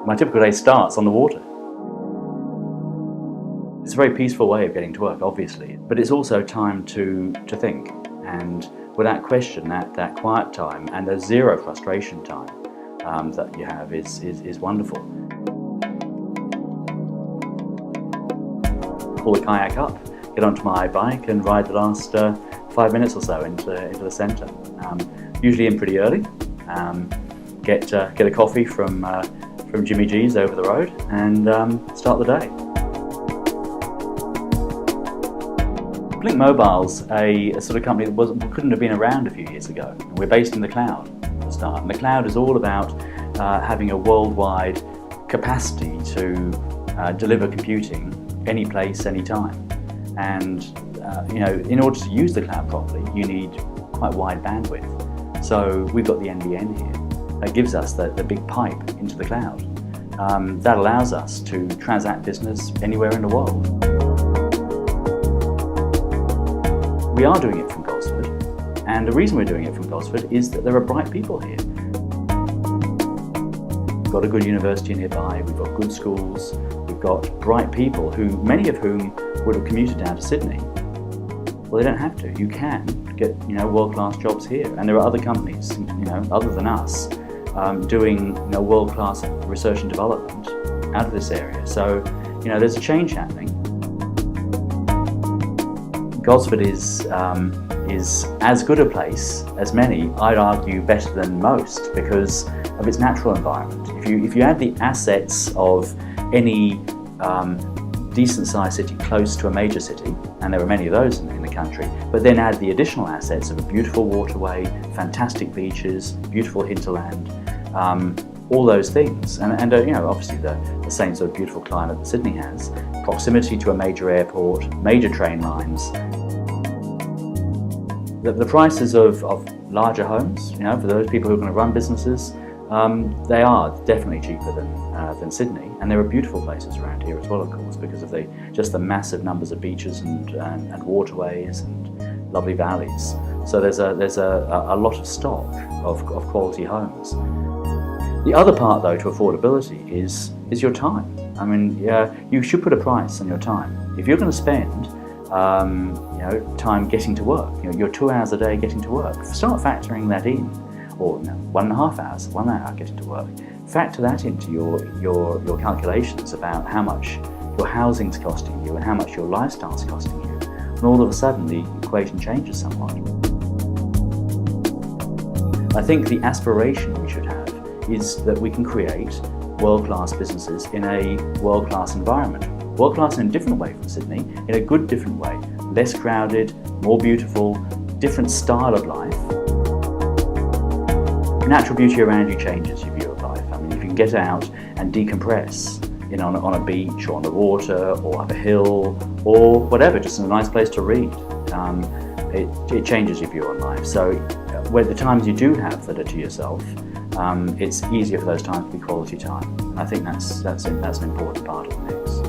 My typical day starts on the water. It's a very peaceful way of getting to work, obviously, but it's also time to think. And without question, that quiet time and the zero frustration time that you have is wonderful. Pull the kayak up, get onto my bike and ride the last 5 minutes or so into the centre. Usually in pretty early. Get a coffee from Jimmy G's over the road and start the day. BlinkMobile's a sort of company that couldn't have been around a few years ago. We're based in the cloud to start, and the cloud is all about having a worldwide capacity to deliver computing any place, any time. And in order to use the cloud properly, you need quite wide bandwidth. So we've got the NBN here. That gives us the big pipe into the cloud. That allows us to transact business anywhere in the world. We are doing it from Gosford, and the reason we're doing it from Gosford is that there are bright people here. We've got a good university nearby, we've got good schools, we've got bright people many of whom would have commuted down to Sydney. Well, they don't have to. You can get world-class jobs here, and there are other companies other than us doing world-class research and development out of this area. So there's a change happening. Gosford is as good a place as many, I'd argue better than most, because of its natural environment. If you add the assets of any decent-sized city close to a major city, and there are many of those in the country, but then add the additional assets of a beautiful waterway, fantastic beaches, beautiful hinterland, all those things, and obviously the same sort of beautiful climate that Sydney has, proximity to a major airport, major train lines. The prices of larger homes, for those people who are going to run businesses, they are definitely cheaper than Sydney, and there are beautiful places around here as well, of course, because of just the massive numbers of beaches and waterways and lovely valleys. So there's a lot of stock of quality homes. The other part, though, to affordability is your time. I mean, you should put a price on your time. If you're going to spend time getting to work, your 2 hours a day getting to work, start factoring that in, or 1.5 hours, 1 hour getting to work. Factor that into your calculations about how much your housing's costing you and how much your lifestyle's costing you, and all of a sudden the equation changes somewhat. I think the aspiration we should have is that we can create world-class businesses in a world-class environment. World-class in a different way from Sydney, in a good different way. Less crowded, more beautiful, different style of life. The natural beauty around you changes your view of life. I mean, if you can get out and decompress on a beach or on the water or up a hill or whatever, just in a nice place to read, it changes your view on life. So where the times you do have that are to yourself, it's easier for those times to be quality time. And I think that's an important part of the mix.